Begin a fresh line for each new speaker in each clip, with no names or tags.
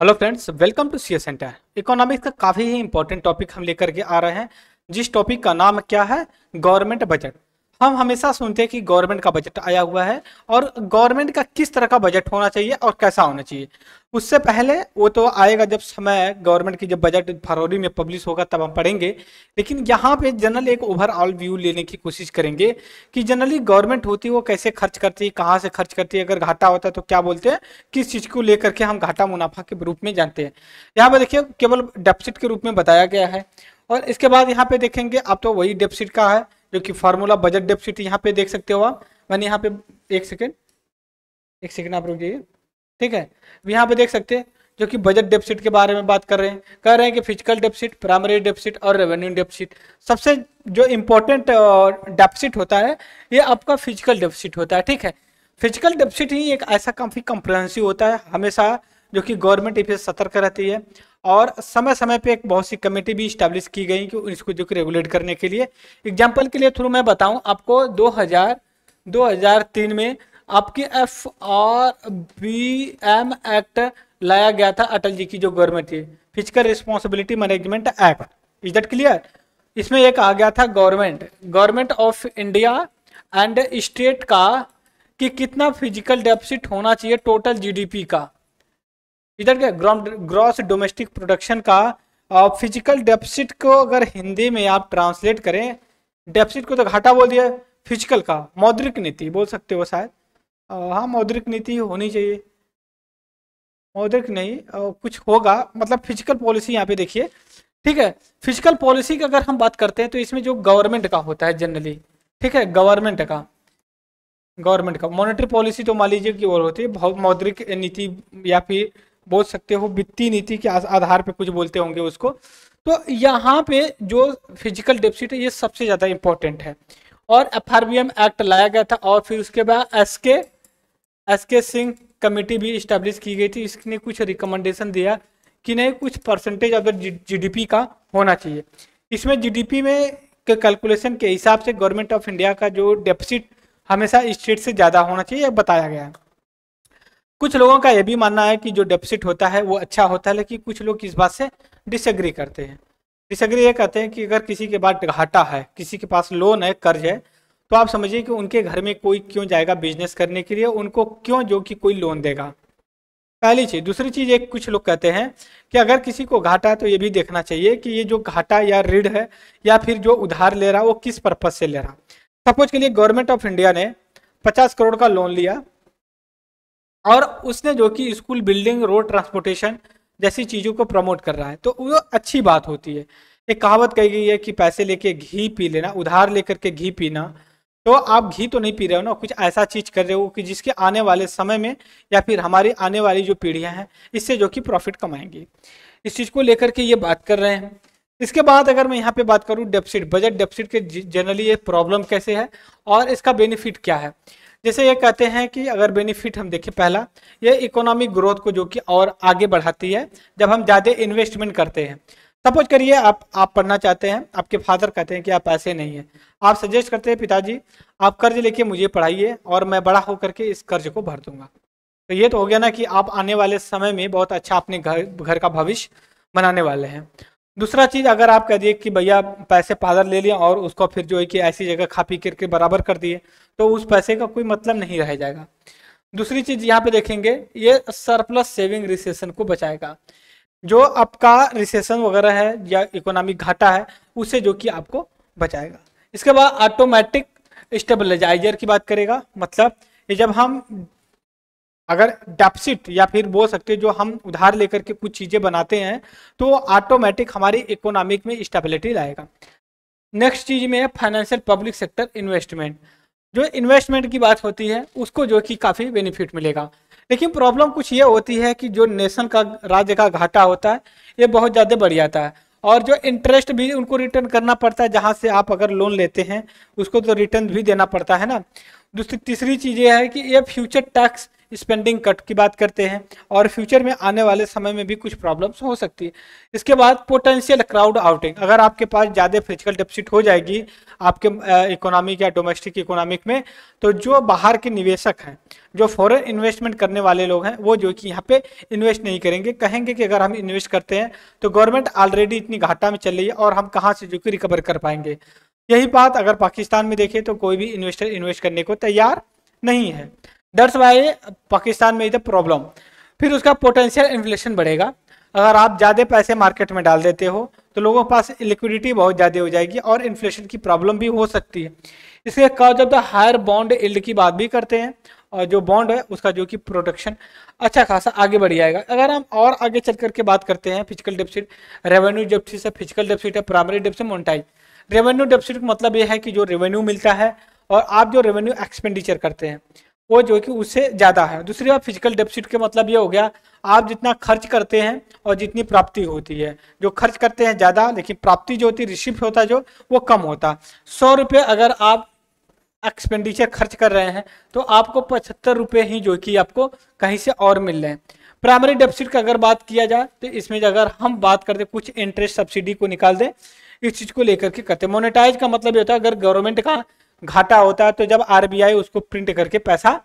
Hello friends, welcome to CA centre. Economics का काफ़ी ही important topic हम लेकर के आ रहे हैं, जिस टॉपिक का नाम क्या है, गवर्नमेंट बजट। हम हमेशा सुनते हैं कि गवर्नमेंट का बजट आया हुआ है और गवर्नमेंट का किस तरह का बजट होना चाहिए और कैसा होना चाहिए। उससे पहले वो तो आएगा जब समय गवर्नमेंट की जब बजट फरवरी में पब्लिश होगा तब हम पढ़ेंगे। लेकिन यहाँ पे जनरल एक ओवरऑल व्यू लेने की कोशिश करेंगे कि जनरली गवर्नमेंट होती है वो कैसे खर्च करती है, कहाँ से खर्च करती है, अगर घाटा होता है तो क्या बोलते हैं, किस चीज़ को लेकर के हम घाटा मुनाफा के रूप में जानते हैं। यहाँ पे देखिए केवल डेफिसिट के रूप में बताया गया है। और इसके बाद यहाँ पे देखेंगे अब तो वही डेफिसिट का है जो कि फार्मूला बजट डेफिसिट यहाँ पे देख सकते हो आप। मैंने यहाँ पे एक सेकेंड आप रुक जाइए। ठीक है, अब यहाँ पे देख सकते हैं जो कि बजट डेफिसिट के बारे में बात कर रहे हैं। कह रहे हैं कि फिजिकल डेफिसिट, प्राइमरी डेफिसिट और रेवेन्यू डेफिसिट। सबसे जो इम्पोर्टेंट डेफिसिट होता है ये आपका फिजिकल डेफिसिट होता है। ठीक है, फिजिकल डेफिसिट ही एक ऐसा काफ़ी कंप्रहेंसिव होता है हमेशा, जो कि गवर्नमेंट इस सतर्क रहती है और समय समय पे एक बहुत सी कमेटी भी इस्टेब्लिश की गई कि इसको जो कि रेगुलेट करने के लिए। एग्जाम्पल के लिए थ्रू मैं बताऊं आपको, 2003 में आपकी FRBM एक्ट लाया गया था अटल जी की जो गवर्नमेंट थी, physical responsibility management act. Is that clear? इसमें एक आ गया था government of India and state का कि कितना फिजिकल डेफिसिट होना चाहिए टोटल जीडीपी का, इधर क्या ग्रॉस डोमेस्टिक प्रोडक्शन का। फिजिकल डेफिसिट को अगर हिंदी में आप ट्रांसलेट करें, डेफिसिट को तो घाटा बोल दिया, फिजिकल का मौद्रिक नीति बोल सकते हो शायद। हाँ, मौद्रिक नीति होनी चाहिए, मौद्रिक नहीं कुछ होगा, मतलब फिजिकल पॉलिसी यहाँ पे देखिए। ठीक है, फिजिकल पॉलिसी की अगर हम बात करते हैं तो इसमें जो गवर्नमेंट का होता है जनरली, ठीक है, गवर्नमेंट का मॉनेटरी पॉलिसी तो मान लीजिए कि और होती है, बहुत मौद्रिक नीति या फिर बोल सकते हो वित्तीय नीति के आधार पे कुछ बोलते होंगे उसको। तो यहाँ पे जो फिजिकल डेफिसिट है ये सबसे ज़्यादा इंपॉर्टेंट है। और FRBM एक्ट लाया गया था और फिर उसके बाद एस के सिंह कमेटी भी इस्टेब्लिश की गई थी। इसने कुछ रिकमेंडेशन दिया कि नहीं, कुछ परसेंटेज ऑफ द जीडीपी का होना चाहिए। इसमें जीडीपी में के कैलकुलेशन के हिसाब से गवर्नमेंट ऑफ इंडिया का जो डेफिसिट हमेशा स्टेट से ज़्यादा होना चाहिए बताया गया है। कुछ लोगों का यह भी मानना है कि जो डेफिसिट होता है वो अच्छा होता है, लेकिन कुछ लोग इस बात से डिसएग्री करते हैं। डिसएग्री ये कहते हैं कि अगर किसी के पास घाटा है, किसी के पास लोन है, कर्ज है, तो आप समझिए कि उनके घर में कोई क्यों जाएगा बिजनेस करने के लिए, उनको क्यों जो कि कोई लोन देगा, पहली चीज। दूसरी चीज, एक कुछ लोग कहते हैं कि अगर किसी को घाटा है तो ये भी देखना चाहिए कि ये जो घाटा या ऋण है या फिर जो उधार ले रहा है वो किस पर्पज से ले रहा। सपोज के लिए गवर्नमेंट ऑफ इंडिया ने 50 करोड़ का लोन लिया और उसने जो कि स्कूल बिल्डिंग, रोड ट्रांसपोर्टेशन जैसी चीज़ों को प्रमोट कर रहा है, तो वो अच्छी बात होती है। एक कहावत कही गई है कि पैसे लेके घी पी लेना, उधार लेकर के घी पीना। तो आप घी तो नहीं पी रहे हो ना, कुछ ऐसा चीज़ कर रहे हो कि जिसके आने वाले समय में या फिर हमारी आने वाली जो पीढ़ियां हैं इससे जो कि प्रॉफिट कमाएंगी। इस चीज़ को लेकर के ये बात कर रहे हैं। इसके बाद अगर मैं यहाँ पे बात करूँ डेफिसिट, बजट डेफिसिट के जनरली ये प्रॉब्लम कैसे है और इसका बेनिफिट क्या है। जैसे ये कहते हैं कि अगर बेनिफिट हम देखें, पहला, ये इकोनॉमिक ग्रोथ को जो कि और आगे बढ़ाती है जब हम ज़्यादा इन्वेस्टमेंट करते हैं। सपोज करिए आप पढ़ना चाहते हैं, आपके फादर कहते हैं कि आप पैसे नहीं है, आप सजेस्ट करते हैं पिताजी आप कर्ज लेके मुझे पढ़ाइए और मैं बड़ा होकर के इस कर्ज को भर दूंगा। तो ये तो हो गया ना कि आप आने वाले समय में बहुत अच्छा अपने घर का भविष्य बनाने वाले हैं। दूसरा चीज़, अगर आप कह दिए कि भैया पैसे फादर ले लिए और उसको फिर जो है कि ऐसी जगह खा पी करके बराबर कर दिए, तो उस पैसे का कोई मतलब नहीं रह जाएगा। दूसरी चीज़ यहाँ पे देखेंगे, ये सरप्लस सेविंग रिसेशन को बचाएगा। जो आपका रिसेशन वगैरह है या इकोनॉमिक घाटा है उससे जो कि आपको बचाएगा। इसके बाद ऑटोमेटिक स्टेबलाइजर की बात करेगा, मतलब ये जब हम अगर डेफिसिट या फिर बोल सकते हैं जो हम उधार लेकर के कुछ चीज़ें बनाते हैं तो ऑटोमेटिक हमारी इकोनॉमिक में स्टेबिलिटी लाएगा। नेक्स्ट चीज में है फाइनेंशियल पब्लिक सेक्टर इन्वेस्टमेंट। जो इन्वेस्टमेंट की बात होती है उसको जो कि काफ़ी बेनिफिट मिलेगा। लेकिन प्रॉब्लम कुछ ये होती है कि जो नेशन का, राज्य का घाटा होता है ये बहुत ज़्यादा बढ़ जाता है और जो इंटरेस्ट भी उनको रिटर्न करना पड़ता है, जहाँ से आप अगर लोन लेते हैं उसको तो रिटर्न भी देना पड़ता है ना। तीसरी चीज़ ये है कि ये फ्यूचर टैक्स स्पेंडिंग कट की बात करते हैं और फ्यूचर में आने वाले समय में भी कुछ प्रॉब्लम्स हो सकती है। इसके बाद पोटेंशियल क्राउड आउटिंग, अगर आपके पास ज़्यादा फिजिकल डेफिसिट हो जाएगी आपके इकोनॉमिक या डोमेस्टिक इकोनॉमिक में, तो जो बाहर के निवेशक हैं, जो फॉरेन इन्वेस्टमेंट करने वाले लोग हैं, वो जो कि यहाँ पे इन्वेस्ट नहीं करेंगे, कहेंगे कि अगर हम इन्वेस्ट करते हैं तो गवर्नमेंट ऑलरेडी इतनी घाटा में चल रही है और हम कहाँ से जो कि रिकवर कर पाएंगे। यही बात अगर पाकिस्तान में देखें तो कोई भी इन्वेस्टर इन्वेस्ट करने को तैयार नहीं है। दैट्स वाई पाकिस्तान में इधर प्रॉब्लम। फिर उसका पोटेंशियल इन्फ्लेशन बढ़ेगा, अगर आप ज़्यादा पैसे मार्केट में डाल देते हो तो लोगों के पास लिक्विडिटी बहुत ज़्यादा हो जाएगी और इन्फ्लेशन की प्रॉब्लम भी हो सकती है। इसके cause of the higher bond yield की बात भी करते हैं और जो बॉन्ड है उसका जो कि प्रोटेक्शन अच्छा खासा आगे बढ़ जाएगा। अगर हम और आगे चल करके बात करते हैं फिजिकल डेफिसिट, रेवेन्यू डेफिसिट से फिजिकल डेफिसिट है, primary deficit, monetise. Revenue deficit का मतलब ये है कि जो रेवेन्यू मिलता है और आप जो रेवेन्यू एक्सपेंडिचर करते हैं वो जो कि उससे ज़्यादा है। दूसरी बात फिजिकल डेफिसिट का मतलब ये हो गया आप जितना खर्च करते हैं और जितनी प्राप्ति होती है, जो खर्च करते हैं ज़्यादा लेकिन प्राप्ति जो होती है, रिसिप्ट होता है जो, वो कम होता। 100 रुपये अगर आप एक्सपेंडिचर खर्च कर रहे हैं तो आपको 75 रुपये ही जो कि आपको कहीं से और मिल रहे हैं। प्राइमरी डेफिसिट का अगर बात किया जाए तो इसमें अगर हम बात करते कुछ इंटरेस्ट सब्सिडी को निकाल दें, इस चीज़ को लेकर के करते हैं। मोनेटाइज का मतलब ये होता है अगर गवर्नमेंट का घाटा होता है तो जब आरबीआई उसको प्रिंट करके पैसा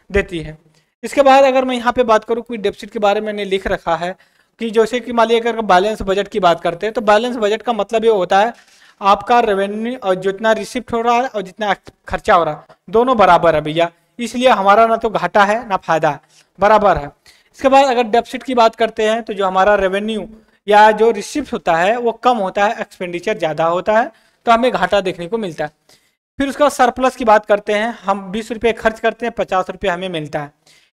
देती है। इसके बाद अगर मैं यहाँ पे बात करूँ कोई डेफिसिट के बारे में मैंने लिख रखा है कि जैसे कि मान लीजिए अगर बैलेंस बजट की बात करते हैं तो बैलेंस बजट का मतलब ये होता है आपका रेवेन्यू और जितना रिसिप्ट हो रहा है और जितना खर्चा हो रहा है दोनों बराबर है भैया, इसलिए हमारा ना तो घाटा है ना फायदा है, बराबर है। इसके बाद अगर डेफिसिट की बात करते हैं तो जो हमारा रेवेन्यू या जो रिसिप्ट होता है वो कम होता है, एक्सपेंडिचर ज़्यादा होता है तो हमें घाटा देखने को मिलता है। फिर उसका सरप्लस की बात करते हैं, हम 20 रुपये खर्च करते हैं 50 रुपये हमें मिलता है,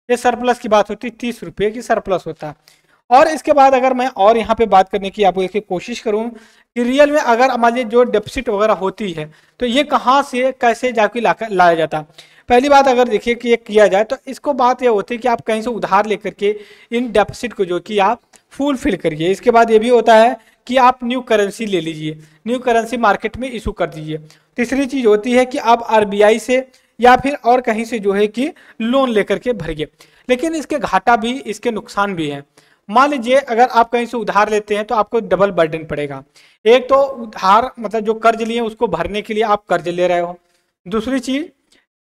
ये सरप्लस की बात होती है, 30 रुपये की सरप्लस होता है। और इसके बाद अगर मैं और यहाँ पे बात करने की आपको इसकी कोशिश करूँ कि रियल में अगर हमारे जो डेफिसिट वगैरह होती है तो ये कहाँ से कैसे जाके लाया जाता। पहली बात अगर देखिए कि ये किया जाए तो इसको बात ये होती है कि आप कहीं से उधार लेकर के इन डेफिसिट को जो कि आप फुलफिल करिए। इसके बाद ये भी होता है कि आप न्यू करेंसी ले लीजिए, न्यू करेंसी मार्केट में इशू कर दीजिए। तीसरी चीज़ होती है कि आप आरबीआई से या फिर और कहीं से जो है कि लोन लेकर के भरिए। लेकिन इसके घाटा भी, इसके नुकसान भी हैं। मान लीजिए अगर आप कहीं से उधार लेते हैं तो आपको डबल बर्डन पड़ेगा। एक तो उधार मतलब जो कर्ज लिए उसको भरने के लिए आप कर्ज ले रहे हो, दूसरी चीज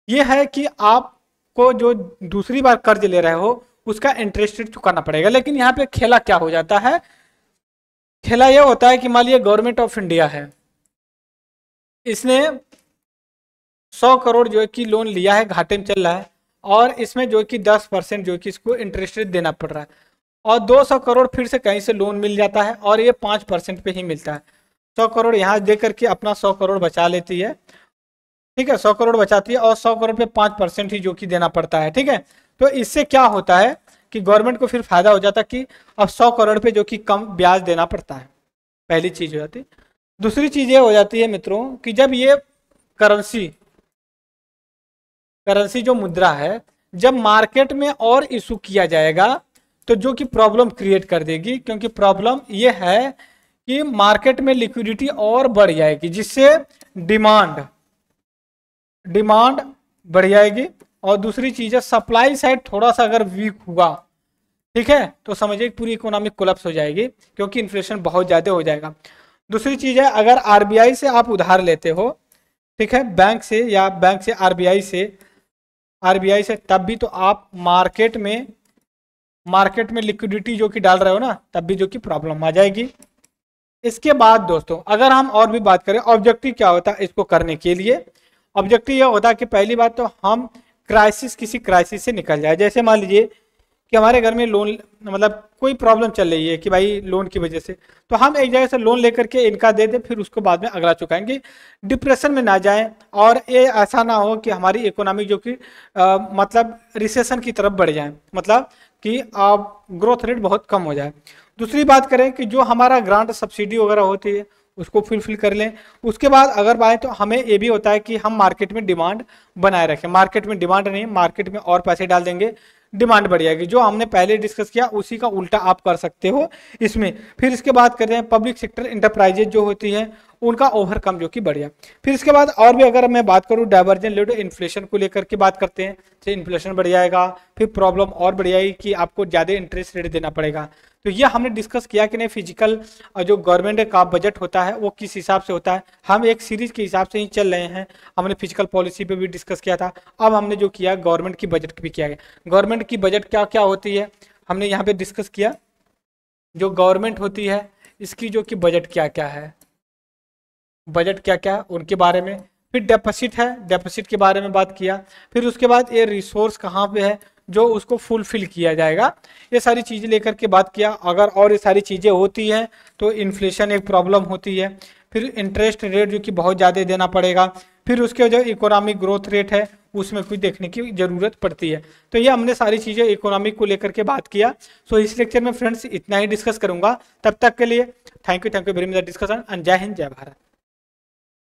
ये है कि आपको जो दूसरी बार कर्ज ले रहे हो उसका इंटरेस्ट रेट चुकाना पड़ेगा। लेकिन यहाँ पे खेला क्या हो जाता है, खेला यह होता है कि मान लीजिए गवर्नमेंट ऑफ इंडिया है, इसने 100 करोड़ जो है कि लोन लिया है, घाटे में चल रहा है और इसमें जो कि 10% जो कि इसको इंटरेस्ट रेट देना पड़ रहा है और 200 करोड़ फिर से कहीं से लोन मिल जाता है और ये 5% पे ही मिलता है। 100 करोड़ यहाँ दे करके अपना 100 करोड़ बचा लेती है, ठीक है, 100 करोड़ बचाती है और 100 करोड़ पे 5% ही जो कि देना पड़ता है, ठीक है। तो इससे क्या होता है कि गवर्नमेंट को फिर फायदा हो जाता है कि अब 100 करोड़ पे जो कि कम ब्याज देना पड़ता है, पहली चीज हो जाती है। दूसरी चीज ये हो जाती है मित्रों कि जब ये करेंसी जो मुद्रा है जब मार्केट में और इशू किया जाएगा तो जो कि प्रॉब्लम क्रिएट कर देगी, क्योंकि प्रॉब्लम ये है कि मार्केट में लिक्विडिटी और बढ़ जाएगी जिससे डिमांड बढ़ जाएगी और दूसरी चीज है सप्लाई साइड थोड़ा सा अगर वीक हुआ, ठीक है, तो समझिए पूरी इकोनॉमिक कोलैप्स हो जाएगी क्योंकि इन्फ्लेशन बहुत ज्यादा हो जाएगा। दूसरी चीज है अगर आरबीआई से आप उधार लेते हो, ठीक है, बैंक से या बैंक से आरबीआई से तब भी तो आप मार्केट में लिक्विडिटी जो कि डाल रहे हो ना, तब भी जो कि प्रॉब्लम आ जाएगी। इसके बाद दोस्तों अगर हम और भी बात करें ऑब्जेक्टिव क्या होता है इसको करने के लिए, ऑब्जेक्टिव यह होता है कि पहली बात तो हम किसी क्राइसिस से निकल जाए। जैसे मान लीजिए कि हमारे घर में लोन मतलब कोई प्रॉब्लम चल रही है कि भाई लोन की वजह से, तो हम एक जगह से लोन लेकर के इनका दे दें फिर उसको बाद में अगला चुकाएंगे, डिप्रेशन में ना जाएं और ये ऐसा ना हो कि हमारी इकोनॉमी जो कि मतलब रिसेशन की तरफ बढ़ जाए, मतलब कि ग्रोथ रेट बहुत कम हो जाए। दूसरी बात करें कि जो हमारा ग्रांट सब्सिडी वगैरह होती है उसको फुलफिल कर लें। उसके बाद अगर बात तो हमें ये भी होता है कि हम मार्केट में डिमांड बनाए रखें, मार्केट में डिमांड नहीं, मार्केट में और पैसे डाल देंगे डिमांड बढ़ जाएगी। जो हमने पहले डिस्कस किया उसी का उल्टा आप कर सकते हो इसमें। फिर इसके बाद करते हैं पब्लिक सेक्टर इंटरप्राइजेज जो होती है उनका ओवरकम जो कि बढ़ गया। फिर इसके बाद और भी अगर मैं बात करूँ डाइवर्जेंट लिड इन्फ्लेशन को लेकर के बात करते हैं, तो इन्फ्लेशन बढ़ जाएगा, फिर प्रॉब्लम और बढ़ जाएगी कि आपको ज़्यादा इंटरेस्ट रेट देना पड़ेगा। तो ये हमने डिस्कस किया कि नहीं फिजिकल जो गवर्नमेंट का बजट होता है वो किस हिसाब से होता है, हम एक सीरीज के हिसाब से ही चल रहे हैं। हमने फिजिकल पॉलिसी पे भी डिस्कस किया था, अब हमने जो किया गवर्नमेंट की बजट भी किया गया। गवर्नमेंट की बजट क्या क्या होती है हमने यहाँ पे डिस्कस किया, जो गवर्नमेंट होती है इसकी जो कि बजट क्या क्या है, बजट क्या क्या उनके बारे में। फिर डेपोसिट है, डेपोसिट के बारे में बात किया। फिर उसके बाद ये रिसोर्स कहाँ पे है जो उसको फुलफिल किया जाएगा, ये सारी चीज़ें लेकर के बात किया। अगर और ये सारी चीज़ें होती हैं तो इन्फ्लेशन एक प्रॉब्लम होती है। फिर इंटरेस्ट रेट जो कि बहुत ज़्यादा देना पड़ेगा। फिर उसके जो इकोनॉमिक ग्रोथ रेट है उसमें कुछ देखने की ज़रूरत पड़ती है। तो ये हमने सारी चीज़ें इकोनॉमिक को लेकर के बात किया। सो इस लेक्चर में फ्रेंड्स इतना ही डिस्कस करूंगा। तब तक के लिए thank you very much discussion. And जय हिंद जय भारत।